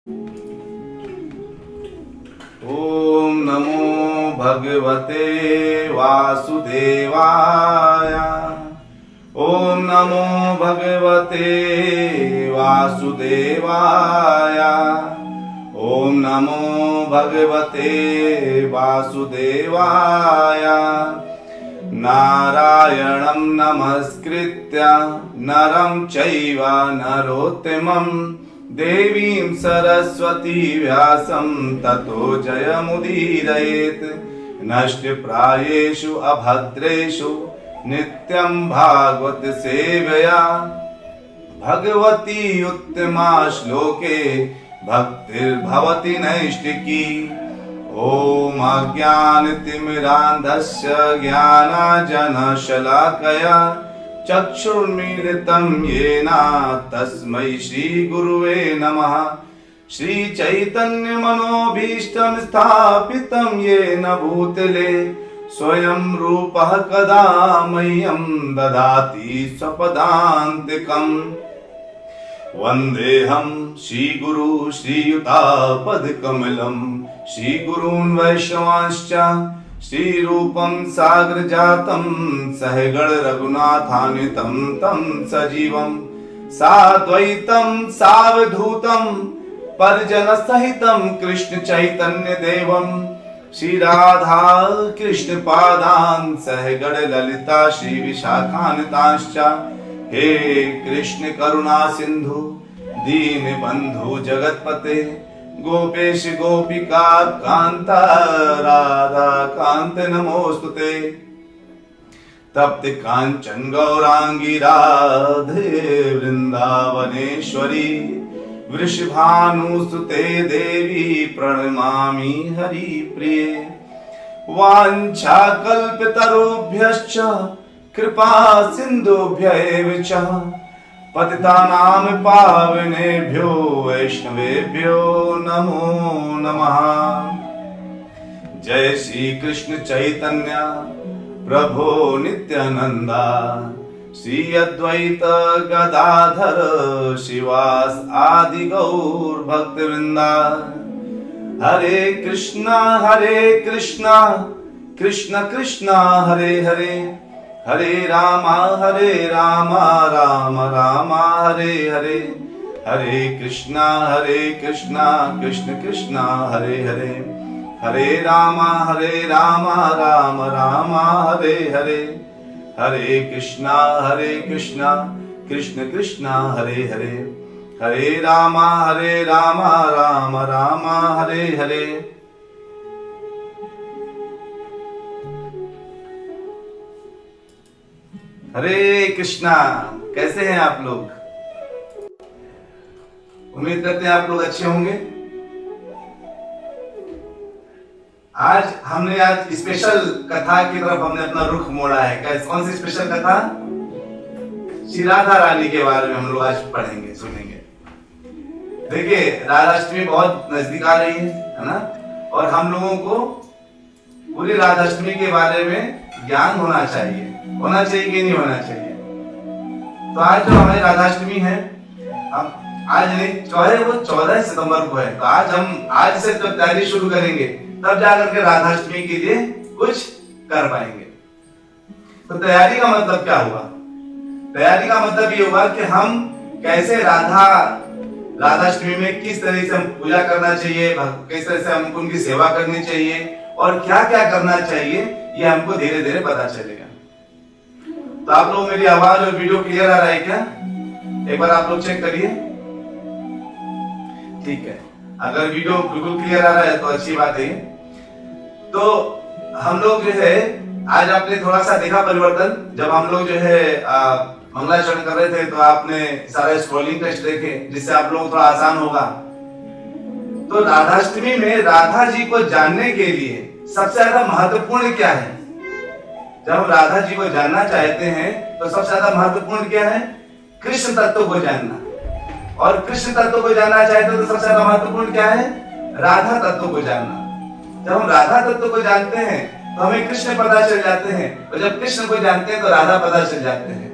ओम नमो भगवते वासुदेवाय। ओम नमो भगवते वासुदेवाय। ओम नमो भगवते वासुदेवाय। नारायणं नमस्कृत्य नरं चैव नरोत्तमं देवीं सरस्वती व्यासं ततो जयमुदीरयेत्। नष्टप्रायेषु अभद्रेषु नित्यं भागवत सेवया भगवती उत्तमा श्लोके भक्तिर्भवति नैष्टिकी। ॐ अज्ञानतिमिरान्धस्य ज्ञानाञ्जनशलाकया चक्षुर्मीलितं येन तस्मै श्रीगुरुवे नमः। श्रीचैतन्यमनोभीष्टं स्थापितं येन भूतले स्वयं रूपः कदा मह्यं ददाति स्वपदान्तिकम्। वन्देऽहं श्रीगुरु श्रीयुतापदकमलं श्रीगुरून् वैष्णवांश्च श्रीरूपं साग्रजातं सहगण रघुनाथान्वितं तं सजीवं साद्वैतं सावधूतं परिजनसहितं कृष्ण चैतन्य देवं श्री राधा कृष्ण पादान् सहगण ललिता श्री विशाखान्वितांश्च। हे कृष्ण करुणा सिंधु दीन बंधु जगतपते गोपेश गोपिका कांत राधा कांत नमोस्तुते। तप्त कांचन गौरांगी राधे वृंदावनेश्वरी वृषभानुसुते देवी प्रणमामि हरिप्रिये। वाञ्छाकल्पतरुभ्यश्च कृपा सिन्धुभ्यैव च पतितानां पावनेभ्यो वैष्णवेभ्यो नमो नमः। जय श्री कृष्ण चैतन्य प्रभो नित्यानंदा श्री अद्वैत गदाधर शिवास आदि गौर भक्तवृंदा। हरे कृष्णा कृष्ण कृष्ण हरे हरे हरे राम राम राम हरे हरे। हरे कृष्णा कृष्ण कृष्ण हरे हरे हरे राम राम राम हरे हरे। हरे कृष्णा कृष्ण कृष्ण हरे हरे हरे राम राम राम हरे हरे। हरे कृष्णा। कैसे हैं आप लोग? उम्मीद करते हैं आप लोग अच्छे होंगे। आज स्पेशल कथा की तरफ हमने अपना रुख मोड़ा है। कौन सी स्पेशल कथा? श्री राधा रानी के बारे में हम लोग आज पढ़ेंगे सुनेंगे। देखिए राधाष्टमी बहुत नजदीक आ रही है ना, और हम लोगों को पूरी राधाष्टमी के बारे में ज्ञान होना चाहिए कि नहीं होना चाहिए। तो आज जो हमारी राधाष्टमी है, आज नहीं वो 14 सितंबर को है। तो आज से जब तैयारी शुरू करेंगे तब जाकर के राधाष्टमी के लिए कुछ कर पाएंगे। तो तैयारी का मतलब क्या हुआ? तैयारी का मतलब ये हुआ कि हम कैसे राधाष्टमी में किस तरह से हम पूजा करना चाहिए, किस तरह से हमको उनकी सेवा करनी चाहिए और क्या क्या करना चाहिए, ये हमको धीरे धीरे पता चलेगा। तो आप लोग मेरी आवाज और वीडियो क्लियर आ रहा है क्या? एक बार आप लोग चेक करिए। ठीक है, अगर वीडियो बिल्कुल क्लियर आ रहा है तो अच्छी बात है। तो हम लोग जो है आज आपने थोड़ा सा देखा परिवर्तन। जब हम लोग जो है मंगलाचरण कर रहे थे तो आपने सारे स्क्रॉलिंग टेस्ट देखे, जिससे आप लोग थोड़ा आसान होगा। तो राधाष्टमी में राधा जी को जानने के लिए सबसे ज्यादा महत्वपूर्ण क्या है? जब हम राधा जी को जानना चाहते हैं तो सबसे ज्यादा महत्वपूर्ण क्या है? कृष्ण तत्व को जानना। और कृष्ण तत्व को जानना चाहते हैं तो सबसे ज्यादा महत्वपूर्ण क्या है? राधा तत्व को जानना। जब हम राधा तत्व को जानते हैं तो हमें कृष्ण पता चल जाते हैं, और जब कृष्ण को जानते हैं तो राधा पता चल जाते हैं।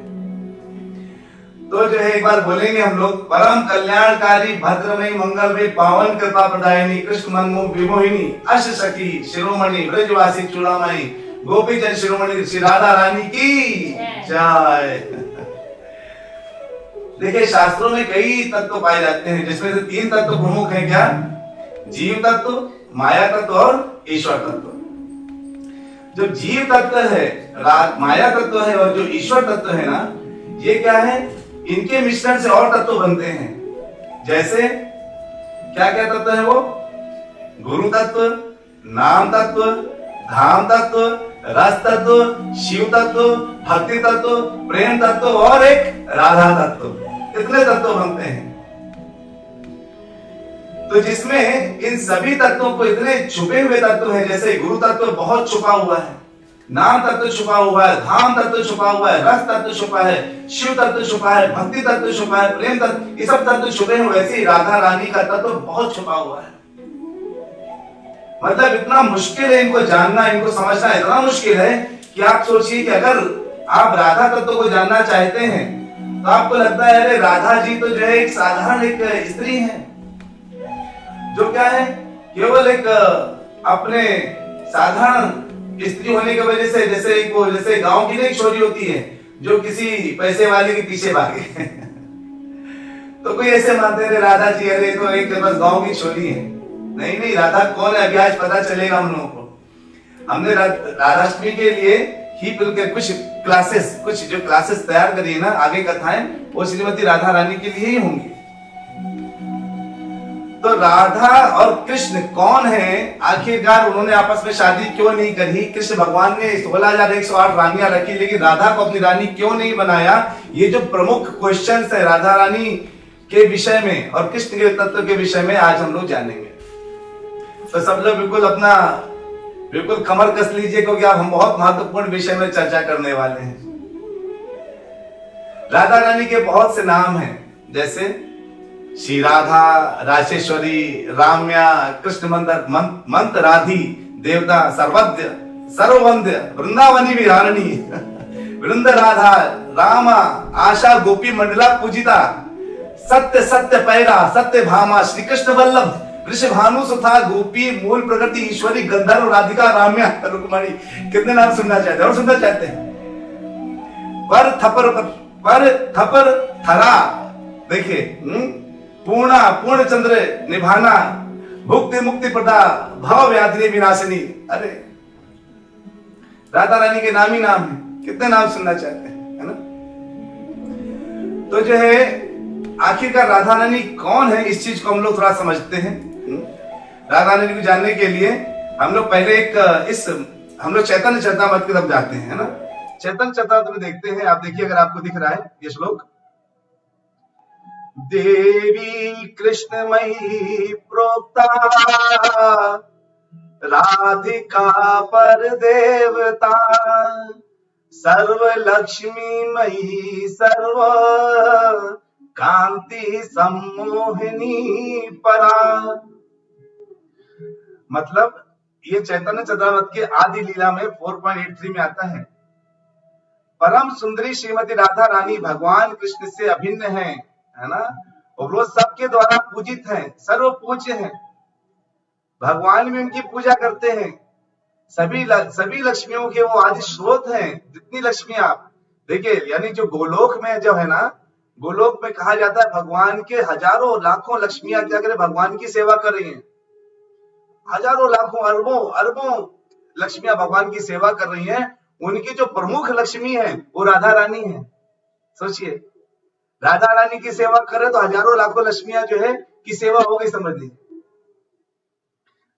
तो जो है एक बार बोलेंगे हम लोग, परम कल्याणकारी भद्रमयी मंगलमयी पावन कृपा प्रदायिनी कृष्ण मनमोह विमोहिनी अष्ट सखी शिरोमणि ब्रजवासी चूड़ामणि गोपी जन शिरोमणि श्री राधा रानी की जय। देखिए शास्त्रों में कई तत्व पाए जाते हैं, जिसमें से 3 तत्व प्रमुख हैं। क्या? जीव तत्व, माया तत्व और ईश्वर तत्व। जो जीव तत्व है, माया तत्व है और जो ईश्वर तत्व है ना, ये क्या है? इनके मिश्रण से और तत्व बनते हैं। जैसे क्या क्या तत्व है वो? गुरु तत्व, नाम तत्व, धाम तत्व, रस तत्व, शिव तत्व, भक्ति तत्व, प्रेम तत्व और एक राधा तत्व। इतने तत्व बनते हैं। तो जिसमें इन सभी तत्वों को इतने छुपे हुए तत्व हैं, जैसे गुरु तत्व बहुत छुपा हुआ है, नाम तत्व छुपा हुआ है, धाम तत्व छुपा हुआ है, रस तत्व छुपा है, शिव तत्व छुपा है, भक्ति तत्व छुपा है, प्रेम तत्व, ये सब तत्व छुपे हैं। वैसे ही राधा रानी का तत्व बहुत छुपा हुआ है। मतलब इतना मुश्किल है इनको जानना, इनको समझना इतना मुश्किल है कि आप सोचिए कि अगर आप राधा तत्व को जानना चाहते हैं तो आपको लगता है अरे राधा जी तो जो है एक साधारण एक स्त्री है, जो क्या है केवल एक अपने साधारण स्त्री होने की वजह से, जैसे गांव की एक छोरी होती है जो किसी पैसे वाले के पीछे भागे तो कोई ऐसे मानते हैं राधा जी अरे तो एक बस गांव की छोरी है। नहीं नहीं, राधा कौन है अभी आज पता चलेगा हम लोगों को। हमने राधाष्टमी के लिए ही कुछ क्लासेस तैयार करी है ना, आगे कथाएं वो श्रीमती राधा रानी के लिए ही होंगी। तो राधा और कृष्ण कौन है? आखिरकार उन्होंने आपस में शादी क्यों नहीं करी? कृष्ण भगवान ने 16,108 रानियां रखी, लेकिन राधा को अपनी रानी क्यों नहीं बनाया? ये जो प्रमुख क्वेश्चंस है राधा रानी के विषय में और कृष्ण के तत्व के विषय में आज हम लोग जानेंगे। तो सब लोग बिल्कुल कमर कस लीजिए, क्योंकि अब हम बहुत महत्वपूर्ण विषय में चर्चा करने वाले हैं। राधा रानी के बहुत से नाम हैं, जैसे श्री राधा, राजेश्वरी, राम्या, कृष्ण मंत्र राधी, देवता, सर्वद्य, सर्ववंद्य, वृंदावनी विहारिणी, वृंद राधा, रामा, आशा गोपी मंडला पूजिता, सत्य सत्य पैरा, सत्य भामा, श्री कृष्ण वल्लभ, वृषभानु सुधा, गोपी, मूल प्रकृति, ईश्वरी, गंधर्व, राधिका, राम्या, रुक्मणी। कितने नाम सुनना चाहते हैं और सुनना चाहते हैं? पर थपर थरा, देखिए, पूर्ण चंद्र निभाना, भुक्ति मुक्ति प्रदा, भव व्याधि विनाशिनी। अरे राधा रानी के नाम ही नाम है, कितने नाम सुनना चाहते हैं, है ना? तो जो है आखिरकार राधा रानी कौन है, इस चीज को हम लोग थोड़ा समझते हैं। राधा रानी को जानने के लिए हम लोग पहले हम लोग चैतन्य चरितामृत की तरफ जाते हैं, है ना? चैतन्य चरितामृत में देखते हैं, आप देखिए अगर आपको दिख रहा है ये श्लोक, देवी कृष्णमयी प्रोक्ता राधिका पर देवता, सर्व लक्ष्मी मयी सर्व कांति सम्मोहिनी परा। मतलब ये चैतन्य चरितामृत के आदि लीला में 4.83 में आता है, परम सुंदरी श्रीमती राधा रानी भगवान कृष्ण से अभिन्न है ना? और वो सबके द्वारा पूजित है, सर्व पूज्य है। भगवान भी उनकी पूजा करते हैं। सभी लक्ष्मियों के वो आदि स्रोत हैं। जितनी लक्ष्मियां आप देखिए, यानी जो गोलोक में जो है ना, गोलोक में कहा जाता है भगवान के हजारों लाखों लक्ष्मियां क्या करें, भगवान की सेवा कर रही हैं। हजारों लाखों अरबों लक्ष्मियां भगवान की सेवा कर रही हैं। उनकी जो प्रमुख लक्ष्मी है वो राधा रानी है। सोचिए, राधा रानी की सेवा करे तो हजारों लाखों लक्ष्मियां जो है की सेवा हो गई, समझ लीजिए,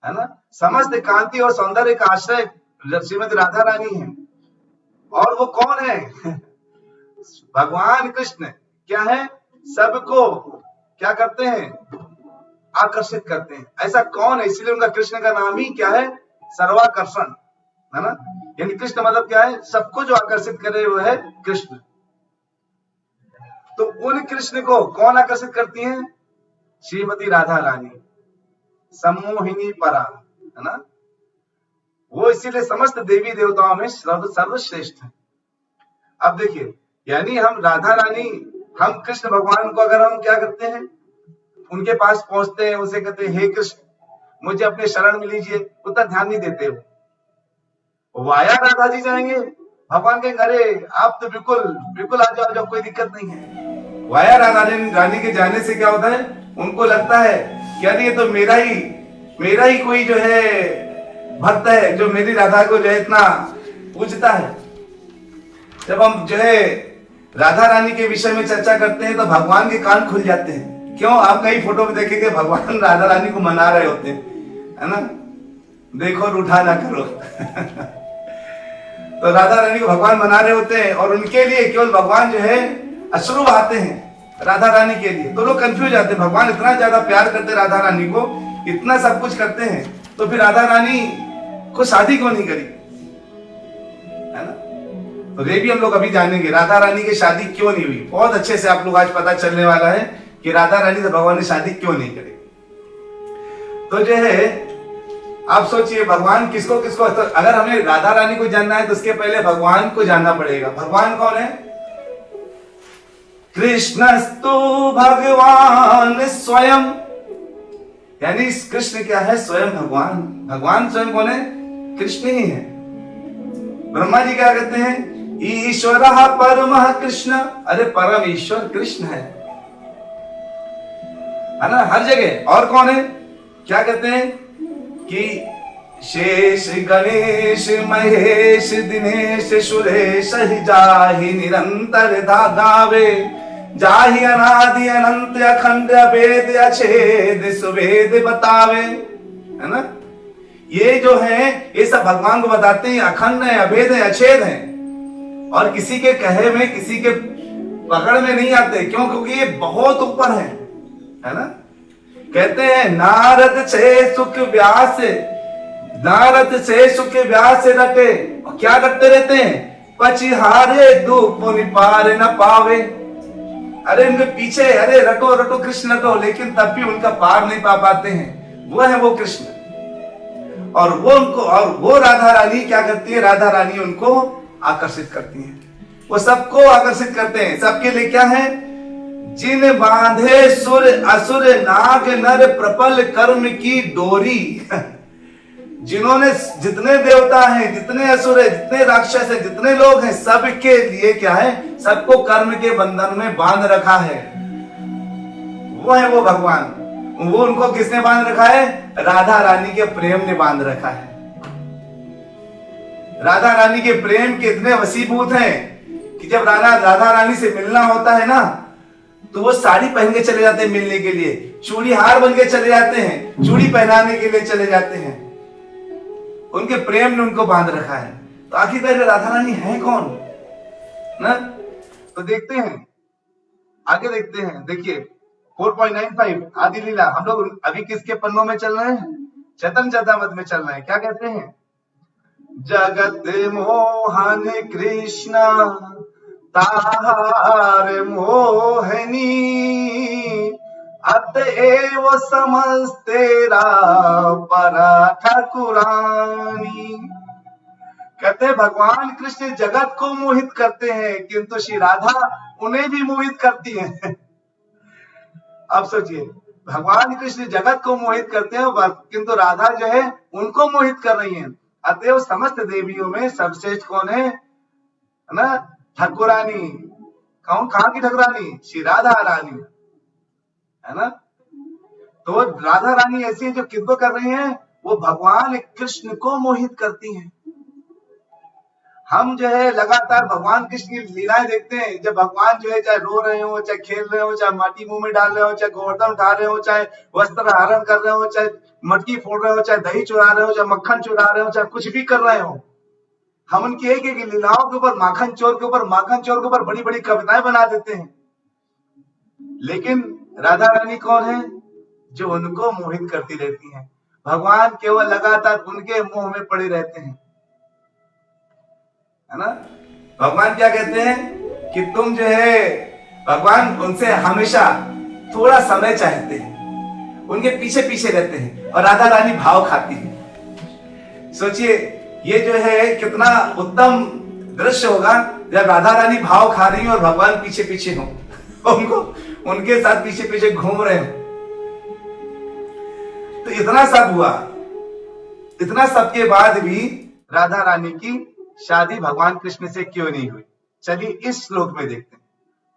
है ना? समस्त कांति और सौंदर्य का आश्रय श्रीमती राधा रानी है। और वो कौन है? भगवान कृष्ण क्या है? सबको क्या करते हैं? आकर्षित करते हैं। ऐसा कौन है? इसलिए उनका कृष्ण का नाम ही क्या है? सर्वाकर्षण, है ना? यानी कृष्ण मतलब क्या है? सबको जो आकर्षित करे वो है कृष्ण। तो उन कृष्ण को कौन आकर्षित करती है? श्रीमती राधा रानी, सम्मोहिनी परा, है ना? वो इसीलिए समस्त देवी देवताओं में सर्वश्रेष्ठ है। अब देखिए, यानी हम राधा रानी हम कृष्ण भगवान को अगर हम क्या करते हैं, उनके पास पहुंचते हैं, उसे कहते हैं हे कृष्ण मुझे अपने शरण में लीजिए, उतना ध्यान नहीं देते हो। वाया राधा जी जाएंगे, भगवान कहेंगे अरे आप तो बिल्कुल बिल्कुल आ जाओ, कोई दिक्कत नहीं है। वाया रानी के जाने से क्या होता है, उनको लगता है कि अरे ये तो मेरा ही कोई जो है भक्त है, जो मेरी राधा को जो है इतना पूजता है। जब हम जो है राधा रानी के विषय में चर्चा करते हैं तो भगवान के कान खुल जाते हैं। क्यों? आप कई फोटो में देखेंगे भगवान राधा रानी को मना रहे होते हैं, है ना, देखो रूठा ना करो तो राधा रानी को भगवान मना रहे होते हैं और उनके लिए केवल भगवान जो है अश्रु बहाते हैं राधा रानी के लिए। तो लोग कंफ्यूज आते हैं, भगवान इतना ज्यादा प्यार करते राधा रानी को, इतना सब कुछ करते हैं, तो फिर राधा रानी को शादी क्यों नहीं करी, है ना। तो ये भी हम लोग अभी जानेंगे राधा रानी की शादी क्यों नहीं हुई। बहुत अच्छे से आप लोग आज पता चलने वाला है कि राधा रानी से भगवान ने शादी क्यों नहीं करी। तो जो है आप सोचिए भगवान किसको किसको, तो अगर हमें राधा रानी को जानना है तो उसके पहले भगवान को जानना पड़ेगा। भगवान कौन है? कृष्णस्तु भगवान स्वयं, यानी कृष्ण क्या है? स्वयं भगवान। भगवान स्वयं कौन है? कृष्ण ही है। ब्रह्मा जी क्या कहते हैं? ईश्वर परमः कृष्ण, अरे परम ईश्वर कृष्ण है ना, हर जगह। और कौन है? क्या कहते हैं कि शेष गणेश महेश दिनेश सुरेश ही जाहि निरंतर गावे, जाहि अनादि अनंत अखंड वेद अछेद सुवेद बतावे, है ना। ये जो है ये सब भगवान को बताते हैं, अखंड है, अभेद है, अछेद है, और किसी के कहे में किसी के पकड़ में नहीं आते। क्यों? क्योंकि ये बहुत ऊपर है ना। कहते हैं नारद से सुख व्यास, नारद से सुख व्यास रटे, और क्या रटते रहते हैं? पचिहारे दुख पार न पावे। अरे इनके पीछे अरे रटो रटो कृष्ण रटो, लेकिन तब भी उनका पार नहीं पा पाते हैं। वो है वो कृष्ण, और वो उनको, और वो राधा रानी क्या करती है? राधा रानी उनको आकर्षित करती है, वो सबको आकर्षित करते हैं। सबके लिए क्या है? जिन बांधे सुर असुर नाग नर प्रपल कर्म की डोरी जिन्होंने, जितने देवता हैं, जितने असुर है, जितने राक्षस है, जितने लोग हैं, सबके लिए क्या है? सबको कर्म के बंधन में बांध रखा है। वो है वो भगवान। वो उनको किसने बांध रखा है? राधा रानी के प्रेम ने बांध रखा है। राधा रानी के प्रेम के इतने वसीभूत हैं कि जब राधा रानी से मिलना होता है ना, तो वो साड़ी पहन के चले जाते हैं मिलने के लिए, चूड़ी हार बन के चले जाते हैं, चूड़ी पहनाने के लिए चले जाते हैं। उनके प्रेम ने उनको बांध रखा है। तो आखिरकार राधा रानी है कौन ना? तो देखते हैं, आगे देखते हैं। देखिए 4.95 आदि लीला। हम लोग अभी किसके पन्नों में चल रहे हैं? चैतन्य चरितामृत में चल रहे हैं। क्या कहते हैं? जगत मोहन कृष्ण ताहार मोहनी, अतएव समस्तेरा परा ठाकुरानी। कहते भगवान कृष्ण जगत को मोहित करते हैं, किंतु श्री राधा उन्हें भी मोहित करती है। अब सोचिए, भगवान कृष्ण जगत को मोहित करते हैं, किंतु राधा जो है उनको मोहित कर रही है। अतएव समस्त देवियों में सबश्रेष्ठ कौन है ना? ठाकुरानी। कहाँ की ठाकुरानी? श्री राधा रानी, है ना। तो राधा रानी ऐसी है जो किसको कर रही है? वो भगवान कृष्ण को मोहित करती हैं। हम जो है लगातार भगवान कृष्ण की लीलाएं देखते हैं। जब भगवान जो है चाहे रो रहे हो, चाहे खेल रहे हो, चाहे माटी मुंह में डाल रहे हो, चाहे गोवर्धन उठा रहे हो, चाहे वस्त्र हरण कर रहे हो, चाहे मटकी फोड़ रहे हो, चाहे दही चुरा रहे हो, चाहे मक्खन चुरा रहे हो, चाहे कुछ भी कर रहे हो, हम उनकी एक एक लीलाओं के ऊपर, माखन चोर के ऊपर बड़ी बड़ी कविताएं बना देते हैं। लेकिन राधा रानी कौन है? जो उनको मोहित करती रहती हैं। भगवान केवल लगातार उनके मोह में पड़े रहते हैं, है ना। भगवान क्या कहते हैं कि तुम जो है, भगवान उनसे हमेशा थोड़ा समय चाहते हैं, उनके पीछे पीछे रहते हैं, और राधा रानी भाव खाती है। सोचिए ये जो है कितना उत्तम दृश्य होगा जब राधा रानी भाव खा रही हो और भगवान पीछे पीछे हो। उनको उनके साथ पीछे पीछे घूम रहे हैं। तो इतना सब हुआ, इतना सब के बाद भी राधा रानी की शादी भगवान कृष्ण से क्यों नहीं हुई? चलिए इस श्लोक में देखते हैं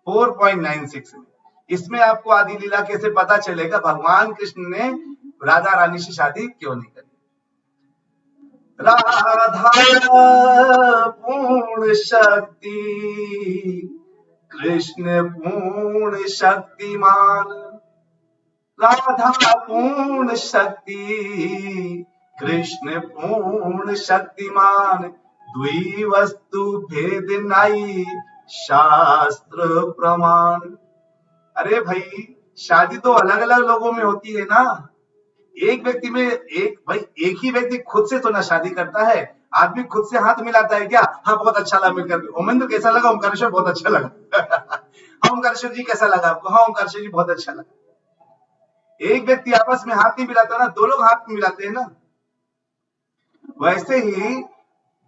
4.96 में। इसमें आपको आदि लीला कैसे पता चलेगा भगवान कृष्ण ने राधा रानी से शादी क्यों नहीं करी। राधा पूर्ण शक्ति कृष्ण पूर्ण शक्तिमान, राधा पूर्ण शक्ति कृष्ण पूर्ण शक्तिमान, द्वि वस्तु भेद नाई शास्त्र प्रमाण। अरे भाई शादी तो अलग अलग लोगों में होती है ना, एक व्यक्ति में एक ही व्यक्ति खुद से तो ना शादी करता है। आदमी खुद से हाथ मिलाता है क्या? हाँ बहुत अच्छा लगा मिलकर। ओमेंद्र कैसा लगा? ओमकारेश्वर बहुत अच्छा लगा। हाँ ओमकारेश्वर जी कैसा लगा आपको? हाँ ओमकारेश्वर जी बहुत अच्छा लगा। एक व्यक्ति आपस में हाथ नहीं मिलाता ना, दो लोग हाथ मिलाते हैं ना। वैसे ही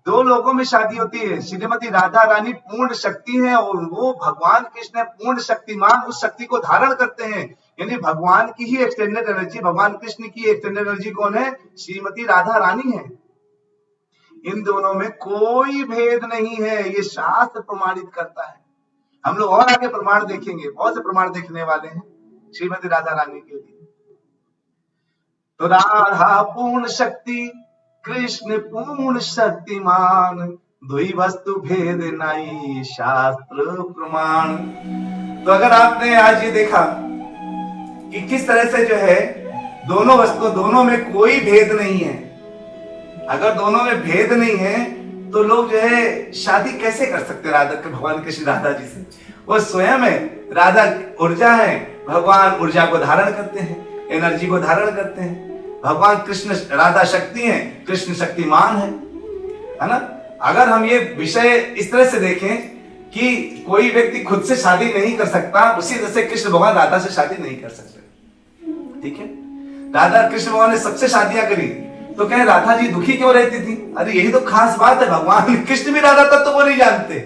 दो लोगों में शादी होती है। श्रीमती राधा रानी पूर्ण शक्ति है और वो भगवान कृष्ण पूर्ण शक्तिमान, उस शक्ति को धारण करते हैं। यानी भगवान की ही एक्सटेंडेड एनर्जी, भगवान कृष्ण की एक्सटेंडेड एनर्जी कौन है? श्रीमती राधा रानी है। इन दोनों में कोई भेद नहीं है, ये शास्त्र प्रमाणित करता है। हम लोग और आगे प्रमाण देखेंगे, बहुत से प्रमाण देखने वाले हैं श्रीमती राधा रानी के लिए। तो राधा पूर्ण शक्ति कृष्ण पूर्ण शक्तिमान, द्वि वस्तु भेद नहीं शास्त्र प्रमाण। तो अगर आपने आज ये देखा कि किस तरह से जो है दोनों वस्तु, दोनों में कोई भेद नहीं है। अगर दोनों में भेद नहीं है तो लोग जो है शादी कैसे कर सकते राधा के भगवान कृष्ण राधा जी से? वो स्वयं है, राधा ऊर्जा है, भगवान ऊर्जा को धारण करते हैं, एनर्जी को धारण करते हैं। भगवान कृष्ण राधा शक्ति है, कृष्ण शक्तिमान है ना। अगर हम ये विषय इस तरह से देखें कि कोई व्यक्ति खुद से शादी नहीं कर सकता, उसी तरह से कृष्ण भगवान राधा से शादी नहीं कर सकते। ठीक है, राधा कृष्ण भगवान ने सबसे शादियां करी, तो कहे राधा जी दुखी क्यों रहती थी? अरे यही तो खास बात है, भगवान कृष्ण भी राधा तत्व को नहीं जानते।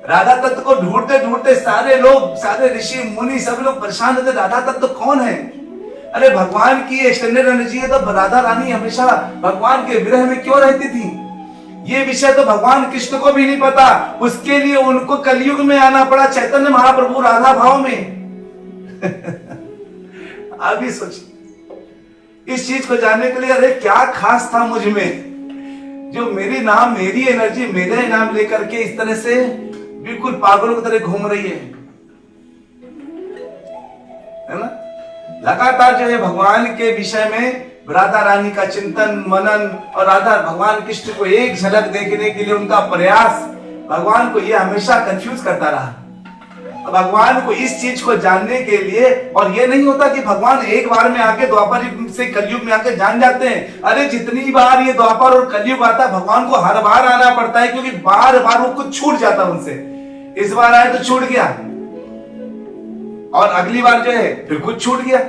राधा तत्व को ढूंढते ढूंढते सारे लोग, सारे ऋषि मुनि सब लोग परेशान होते, राधा तत्व कौन है? अरे भगवान की एक्सटेंडेड एनर्जी है, तो राधा रानी हमेशा भगवान के विरह में क्यों रहती थी? ये विषय तो भगवान कृष्ण को भी नहीं पता। उसके लिए उनको कलयुग में आना पड़ा, चैतन्य महाप्रभु राधा भाव में। अभी सोचिए इस चीज को जानने के लिए, अरे क्या खास था मुझ में जो मेरी एनर्जी मेरे नाम लेकर के इस तरह से बिल्कुल पागलों की तरह घूम रही है ना। लगातार जो है भगवान के विषय में राधा रानी का चिंतन मनन और राधा भगवान कृष्ण को एक झलक देखने के लिए उनका प्रयास भगवान को ये हमेशा कंफ्यूज करता रहा। भगवान को इस चीज को जानने के लिए, और ये नहीं होता कि भगवान एक बार में आके द्वापर से कलयुग में आके जान जाते हैं। अरे जितनी बार ये द्वापर और कलयुग आता है भगवान को हर बार आना पड़ता है, क्योंकि बार बार वो कुछ छूट जाता उनसे। इस बार आए तो छूट गया और अगली बार जो है फिर कुछ छूट गया।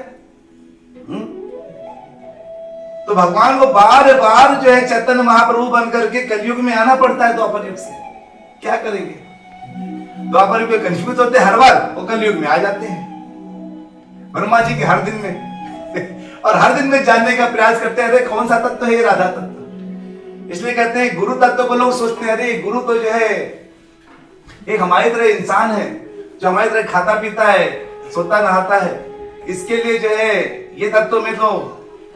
तो भगवान को बार बार जो है चैतन्य महाप्रभु बन करके कलयुग में आना पड़ता है द्वापर युग से। क्या करेंगे? द्वापर युग में कंफ्यूज होते हर बार, वो कलयुग में आ जाते हैं ब्रह्मा जी के हर दिन में और हर दिन में जानने का प्रयास करते हैं, अरे कौन सा तत्व है ये राधा तत्व। इसलिए कहते हैं गुरु तत्व को लोग सोचते हैं, अरे गुरु तो जो है एक हमारी तरह इंसान है, जो हमारी तरह खाता पीता है, सोता नहाता है। इसके लिए जो है ये तत्व में तो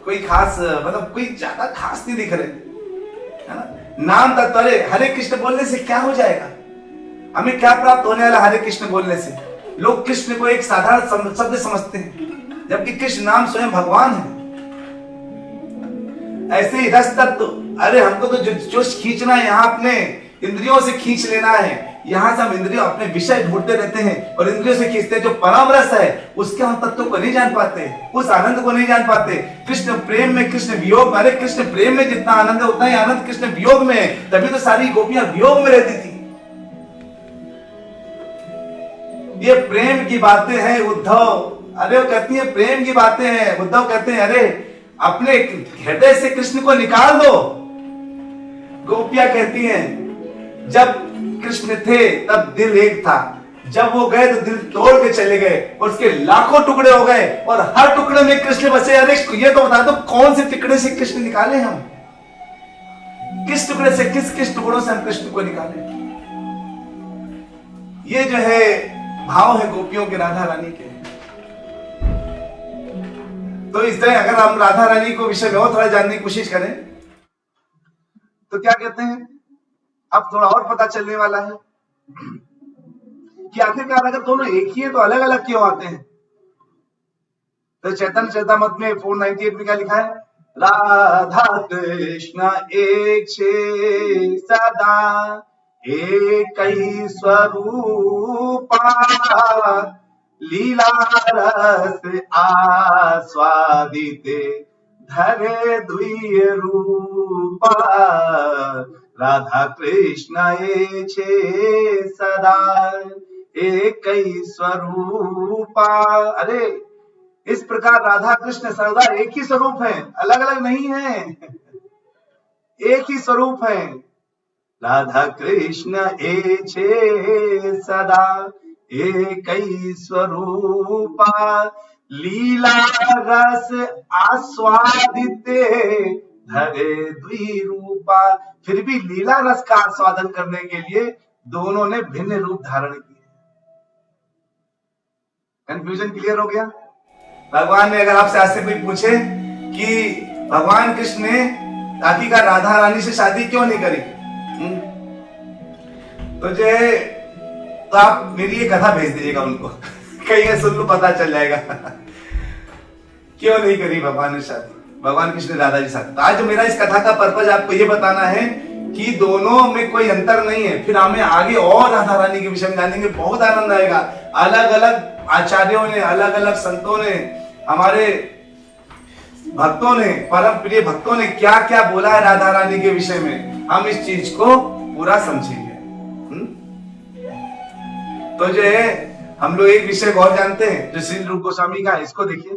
कोई खास, मतलब कोई ज्यादा खास नहीं दिख रहे, है ना। नाम तत्व, अरे हरे कृष्ण बोलने से क्या हो जाएगा? हमें क्या प्राप्त होने वाला हरे कृष्ण बोलने से? लोग कृष्ण को एक साधारण शब्द समझते हैं, जबकि कृष्ण नाम स्वयं भगवान है। ऐसे ही रस तत्व, अरे हमको तो जो खींचना है यहाँ अपने इंद्रियों से खींच लेना है। यहाँ से हम इंद्रियों अपने विषय ढूंढते रहते हैं और इंद्रियों से खींचते हैं। जो परम रस है उसके हम तत्व को नहीं जान पाते, उस आनंद को नहीं जान पाते। कृष्ण प्रेम में, कृष्ण वियोग में, अरे कृष्ण प्रेम में जितना आनंद है उतना ही आनंद कृष्ण वियोग में है। तभी तो सारी गोपियां वियोग में रहती थी। ये प्रेम की बातें हैं उद्धव। अरे वो कहती है प्रेम की बातें हैं। उद्धव कहते हैं अरे अपने हृदय से कृष्ण को निकाल दो। गोपियां कहती हैं जब कृष्ण थे तब दिल एक था, जब वो गए तो दिल तोड़ के चले गए और उसके लाखों टुकड़े हो गए और हर टुकड़े में कृष्ण बसे। अरे ये तो बता दो कौन से टुकड़े से कृष्ण निकाले हम, किस टुकड़े से, किस किस टुकड़ों से हम कृष्ण को निकाले। ये जो है भाव है गोपियों के, राधा रानी के। तो इस तरह अगर हम राधा रानी को विषय में और थोड़ा जानने की कोशिश करें तो क्या कहते हैं, अब थोड़ा और पता चलने वाला है कि आखिरकार अगर दोनों एक ही है तो अलग अलग क्यों आते हैं। तो चैतन्य चरितामृत में 498 में क्या लिखा है, राधा कृष्ण एक छे सदा एक ही स्वरूपा लीला रस आस्वादित धरे द्वि रूपा। राधा कृष्ण एक छे सदा एक ही स्वरूपा। अरे इस प्रकार राधा कृष्ण सदा एक ही स्वरूप है, अलग अलग नहीं है, एक ही स्वरूप है। राधा कृष्ण एक छे सदा एक ही स्वरूपा लीला रस आस्वादित धरे द्विरूपा। फिर भी लीला रस का आस्वादन करने के लिए दोनों ने भिन्न रूप धारण किए। कंफ्यूजन क्लियर हो गया। भगवान ने, अगर आपसे आज से कोई पूछे कि भगवान कृष्ण ने आखिरकार राधा रानी से शादी क्यों नहीं करी, तो जो है तो आप मेरी ये कथा भेज दीजिएगा उनको कहीं सुन लो, पता चल जाएगा क्यों नहीं करी भगवान ने शादी, भगवान कृष्ण राधा जी शादी। तो आज जो मेरा इस कथा का पर्पज आपको ये बताना है कि दोनों में कोई अंतर नहीं है। फिर हमें आगे और राधा रानी के विषय में जानेंगे, बहुत आनंद आएगा। अलग अलग आचार्यों ने, अलग अलग संतों ने, हमारे भक्तों ने, परम प्रिय भक्तों ने क्या क्या बोला है राधा रानी के विषय में, हम इस चीज को पूरा समझेंगे। तो जो है हम लोग एक विषय और जानते हैं जो श्री रूप गोस्वामी का है, इसको देखिए,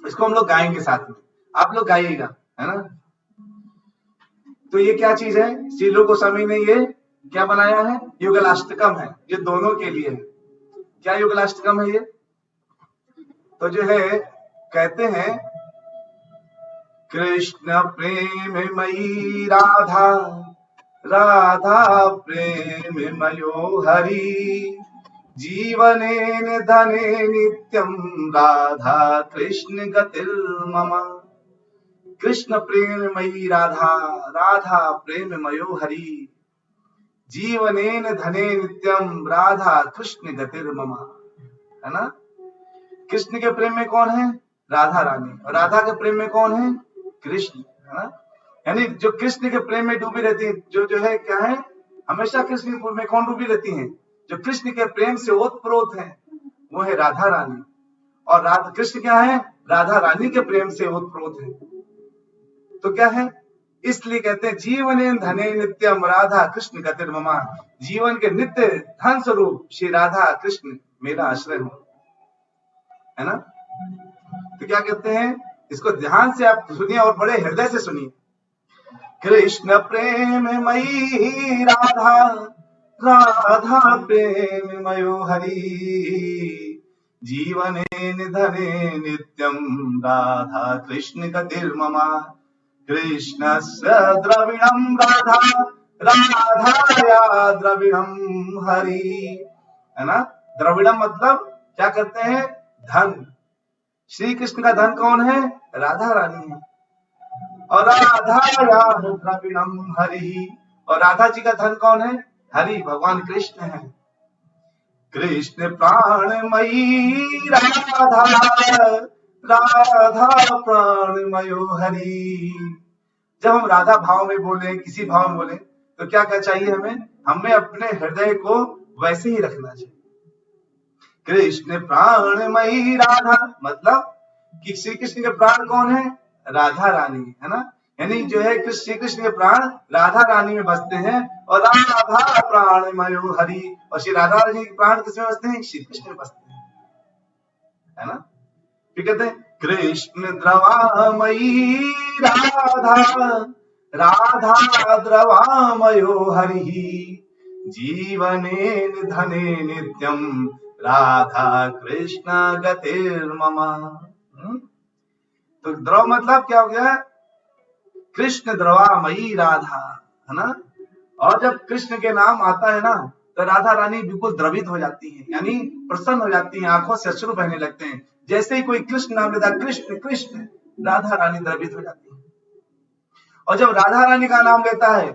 इसको हम लोग गाएंगे साथ में, आप लोग गाइएगा, है ना। तो ये क्या चीज है, श्री रूप गोस्वामी ने ये क्या बनाया है, युगलाष्टकम है, ये दोनों के लिए है। क्या युगलाष्टकम है ये, तो जो है कहते हैं, कृष्ण प्रेम मयी राधा राधा प्रेम मयो हरि जीवनेन धने नित्यम राधा कृष्ण गतिर्मम। कृष्ण प्रेम मयी राधा राधा प्रेम मयो हरि जीवनेन धने नित्यम राधा कृष्ण गतिर्मम, है ना। कृष्ण के प्रेम में कौन है, राधा रानी, और राधा के प्रेम में कौन है, कृष्ण, है ना। यानी जो कृष्ण के प्रेम में डूबी रहती है, जो है क्या है, हमेशा कृष्ण के प्रेम में कौन डूबी रहती है, जो कृष्ण के प्रेम से ओतप्रोत है, वो है राधा रानी। और राधा कृष्ण क्या है, राधा रानी के प्रेम से ओतप्रोत है। तो क्या है, इसलिए कहते हैं जीवने धने नित्यम राधा कृष्ण गतिर्मम, जीवन के नित्य धन स्वरूप श्री राधा कृष्ण मेरा आश्रय हो, है ना। तो क्या कहते हैं, इसको ध्यान से आप सुनिए और बड़े हृदय से सुनिए। कृष्ण प्रेम मयी राधा राधा प्रेम मयो हरि जीवनेन धने नित्यम राधा कृष्ण गतिर्मम। कृष्णस्य द्रविणं राधा राधाया द्रविणं हरि, है ना। द्रविणम मतलब क्या करते हैं, धन। श्री कृष्ण का धन कौन है, राधा रानी है। और राधा द्रविणम हरि, और राधा जी का धन कौन है, हरि, भगवान कृष्ण है। कृष्ण प्राणमयी राधा राधा प्राणमयो हरि। जब हम राधा भाव में बोले, किसी भाव में बोले, तो क्या क्या चाहिए हमें अपने हृदय को वैसे ही रखना चाहिए। कृष्ण प्राणमयी राधा मतलब कि श्री कृष्ण के प्राण कौन है, राधा रानी, है ना। यानी जो है श्री कृष्ण के प्राण राधा रानी में बसते हैं, और राधा प्राणमयो हरि, और श्री राधा रानी के प्राण किसमें बसते हैं, श्री कृष्ण में बसते हैं, है ना। फिर कहते हैं कृष्ण द्रवामयी राधा राधा द्रवामयो हरि जीवने निधने नित्यम राधा कृष्ण गतिर्मम। तो द्रव मतलब क्या हो गया? कृष्ण द्रवामयी राधा, है ना। और जब कृष्ण के नाम आता है ना तो राधा रानी बिल्कुल द्रवित हो जाती है, यानी प्रसन्न हो जाती है, आंखों से अश्रु बहने लगते हैं। जैसे ही कोई कृष्ण नाम लेता, कृष्ण कृष्ण, राधा रानी द्रवित हो जाती है। और जब राधा रानी का नाम लेता है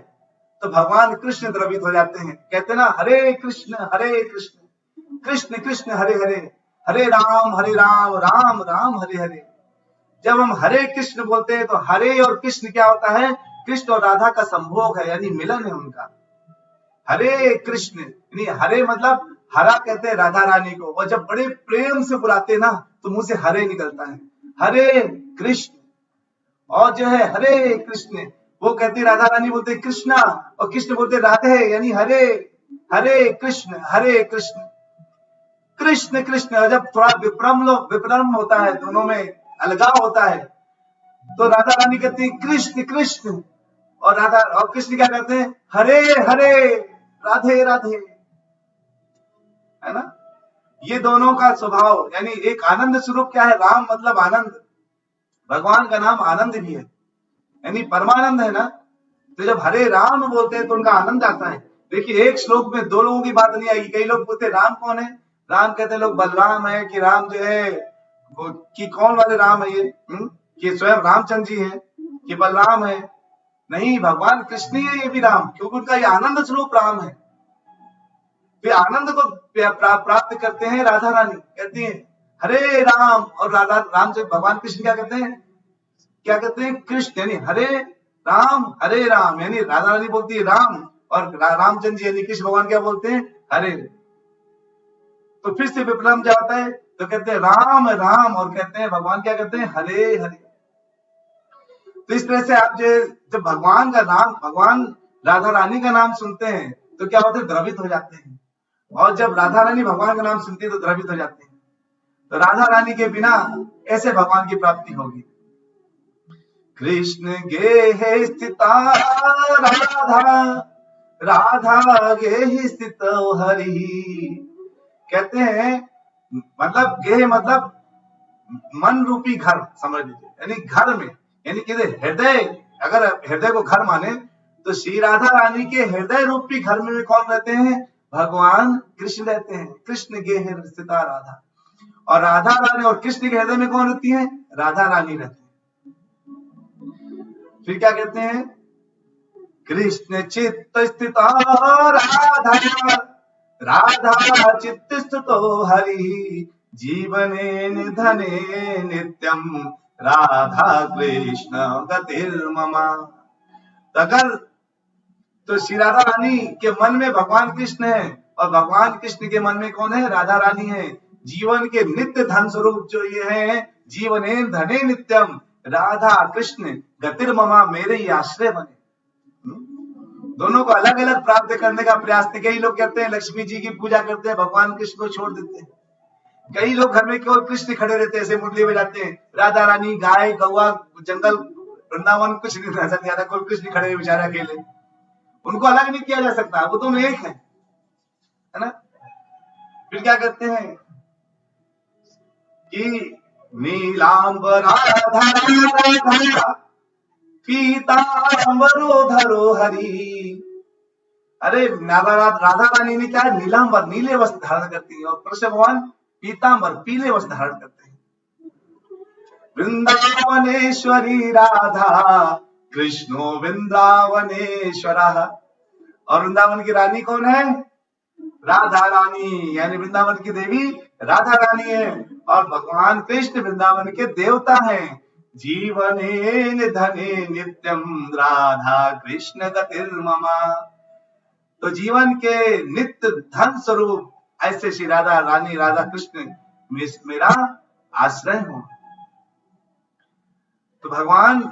तो भगवान कृष्ण द्रवित हो जाते हैं। कहते हैं ना, हरे कृष्ण कृष्ण कृष्ण हरे हरे, हरे राम राम राम हरे हरे। जब हम हरे कृष्ण बोलते हैं तो हरे और कृष्ण क्या होता है? कृष्ण और राधा का संभोग है, यानी मिलन है उनका। हरे कृष्ण यानी हरे मतलब हरा कहते हैं राधा रानी को, और जब बड़े प्रेम से बुलाते ना तो मुंह से हरे निकलता है, हरे कृष्ण। और जो है हरे कृष्ण, वो कहते राधा रानी बोलते कृष्णा, और कृष्ण बोलते राधे, यानी हरे हरे कृष्ण कृष्ण कृष्ण। और जब थोड़ा विप्रम होता है, दोनों में अलगाव होता है, तो राधा रानी कहती है कृष्ण कृष्ण, और राधा और कृष्ण क्या कहते हैं? हरे हरे राधे राधे, है ना। ये दोनों का स्वभाव, यानी एक आनंद स्वरूप क्या है? राम मतलब आनंद, भगवान का नाम आनंद भी है, यानी परमानंद है ना। तो जब हरे राम बोलते हैं तो उनका आनंद आता है। देखिए, एक श्लोक में दो लोगों की बात नहीं आएगी। कई लोग पूछते राम कौन है? राम कहते लोग बलराम है, कि राम जो है वो कि कौन वाले राम है ये, कि स्वयं रामचंद्र जी है, कि बलराम है? नहीं, भगवान कृष्ण ही है ये भी राम, क्योंकि उनका ये आनंद स्वरूप राम है। वे आनंद को प्राप्त करते हैं। राधा रानी कहती है हरे राम, और राधा राम से भगवान कृष्ण क्या कहते हैं? कृष्ण, यानी हरे राम, यानी राधा रानी बोलती है राम, और रामचंद्र जी यानी कृष्ण भगवान क्या बोलते हैं? हरे। तो फिर से विप्लव जब आता है तो कहते हैं राम राम, और कहते हैं भगवान क्या कहते हैं? हरे हरे। तो इस तरह से आप जब भगवान का नाम, भगवान राधा रानी का नाम सुनते हैं तो क्या होते हैं? द्रवित हो जाते हैं। और जब राधा रानी भगवान का नाम सुनती है तो द्रवित हो जाते हैं। तो राधा रानी के बिना ऐसे भगवान की प्राप्ति होगी। कृष्ण गेहे स्थिता राधा गेहे स्थित हरि। कहते हैं मतलब गेह मतलब मन रूपी घर, समझ लीजिए, यानी घर में, यानी कि हृदय, अगर हृदय को घर माने तो श्री राधा रानी के हृदय रूपी घर में भी कौन रहते हैं? भगवान कृष्ण रहते हैं। कृष्ण गेह स्थिता राधा, और राधा रानी और कृष्ण के हृदय में कौन रहती है? राधा रानी रहती है। फिर क्या कहते हैं? कृष्ण चित्त स्थिता राधा चित्त स्थितो हरि, जीवने निधने नित्यम राधा कृष्ण गतिर्ममा। अगर तो श्री राधा रानी के मन में भगवान कृष्ण है, और भगवान कृष्ण के मन में कौन है? राधा रानी है। जीवन के नित्य धन स्वरूप जो ये है, जीवने धने नित्यम राधा कृष्ण गतिर्ममा, मेरे ही आश्रय बने। दोनों को अलग अलग प्राप्त करने का प्रयास। कई लोग कहते हैं लक्ष्मी जी की पूजा करते हैं, भगवान कृष्ण को छोड़ देते हैं। कई लोग घर में केवल कृष्ण खड़े रहते हैं, ऐसे मुरली बजाते हैं, राधा रानी, गाय, कौवा, जंगल, वृंदावन कुछ नहीं नजर नहीं आता, कोई कृष्ण खड़े बेचारे अकेले। उनको अलग नहीं किया जा सकता, वो दोनों एक है ना। फिर क्या कहते हैं कि नीलांबरा पीतांबरो धरो हरि। अरे राधा रानी ने क्या है? नीलांबर, नीले वस्त्र धारण करती है, और कृष्ण भगवान पीतांबर, पीले वस्त्र धारण करते हैं। वृंदावनेश्वरी राधा कृष्णो वृंदावनेश्वर। और वृंदावन की रानी कौन है? राधा रानी, यानी वृंदावन की देवी राधा रानी है, और भगवान कृष्ण वृंदावन के देवता हैं। जीवने निधने नित्यम राधा कृष्ण गतिर्ममा। तो जीवन के नित्य धन स्वरूप ऐसे श्री राधा रानी, राधा कृष्ण मेरा आश्रय हो। तो भगवान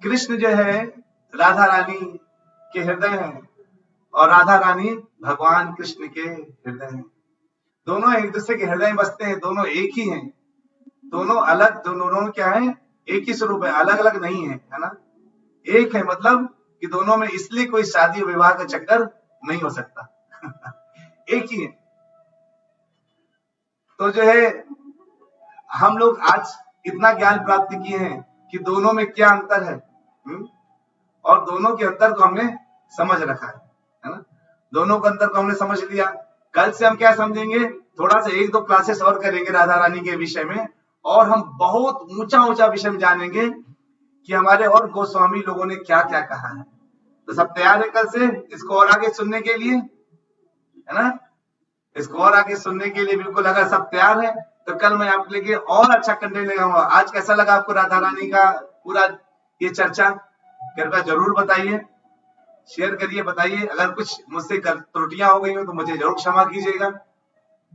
कृष्ण जो है राधा रानी के हृदय है, और राधा रानी भगवान कृष्ण के हृदय है। दोनों एक दूसरे के हृदय में बसते हैं, दोनों एक ही हैं। दोनों अलग, दोनों क्या है? एक ही स्वरूप है, अलग अलग नहीं है, है ना। एक है मतलब कि दोनों में इसलिए कोई शादी विवाह का चक्कर नहीं हो सकता। एक ही है। तो जो है हम लोग आज इतना ज्ञान प्राप्त किए हैं कि दोनों में क्या अंतर है, और दोनों के अंतर को हमने समझ रखा है ना। दोनों के अंतर को हमने समझ लिया। कल से हम क्या समझेंगे, थोड़ा सा 1-2 क्लासेस और करेंगे राधा रानी के विषय में, और हम बहुत ऊंचा ऊंचा विषय में जानेंगे कि हमारे और गोस्वामी लोगों ने क्या क्या कहा है। तो सब तैयार है कल से इसको और आगे सुनने के लिए, है ना। इसको और आगे सुनने के लिए बिल्कुल अगर सब तैयार है तो कल मैं आपके लिए और अच्छा कंटेंट लगाऊंगा। आज कैसा लगा आपको राधा रानी का पूरा ये चर्चा, कृपया जरूर बताइए, शेयर करिए, बताइए। अगर कुछ मुझसे त्रुटियां हो गई हो तो मुझे जरूर क्षमा कीजिएगा।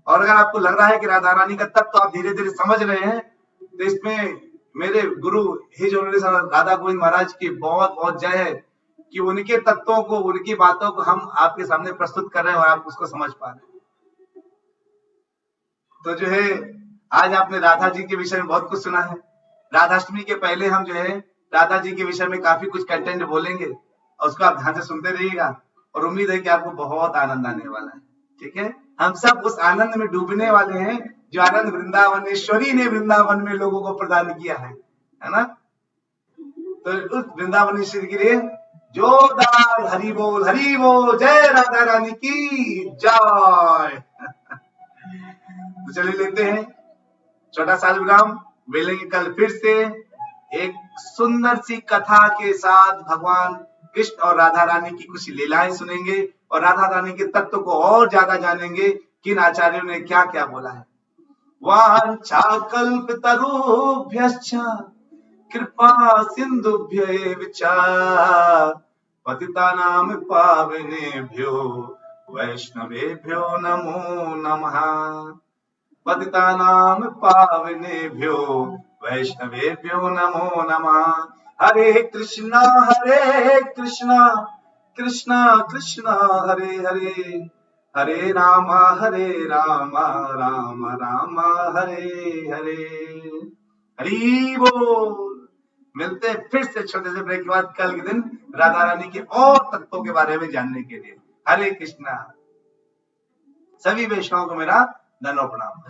और अगर आपको लग रहा है कि राधा रानी का तत्व आप धीरे धीरे समझ रहे हैं तो इसमें मेरे गुरु हिज राधा गोविंद महाराज की बहुत बहुत जय है कि उनके तत्वों को, उनकी बातों को हम आपके सामने प्रस्तुत कर रहे हैं और आप उसको समझ पा रहे हैं। तो जो है आज आपने राधा जी के विषय में बहुत कुछ सुना है। राधाष्टमी के पहले हम जो है राधा जी के विषय में काफी कुछ कंटेंट बोलेंगे और उसको आप ध्यान से सुनते रहिएगा, और उम्मीद है कि आपको बहुत आनंद आने वाला है। ठीक है, हम सब उस आनंद में डूबने वाले हैं जो आनंद वृंदावनेश्वरी ने वृंदावन में लोगों को प्रदान किया है ना। तो उस वृंदावनेश्वरी के लिए जोरदार हरि बोल, जय राधा रानी की जय। तो चलिए लेते हैं छोटा सा विराम, मिलेंगे कल फिर से एक सुंदर सी कथा के साथ। भगवान कृष्ण और राधा रानी की कुछ लीलाएं सुनेंगे और राधा रानी के तत्व को और ज्यादा जानेंगे, किन आचार्यों ने क्या क्या बोला है। वाञ्छाकल्पतरुभ्यश्च कृपा सिन्धुभ्यैव च पतितानां पावनेभ्यो वैष्णवेभ्यो नमो नमः। पतितानां पावनेभ्यो वैष्णवेभ्यो नमो नमः। हरे कृष्णा कृष्णा कृष्णा हरे हरे, हरे राम राम राम हरे हरे। हरि बोल। मिलते हैं फिर से छोटे से ब्रेक के बाद कल के दिन राधा रानी के और तत्वों के बारे में जानने के लिए। हरे कृष्णा। सभी वैष्णवों को मेरा धन्यवाद प्रणाम।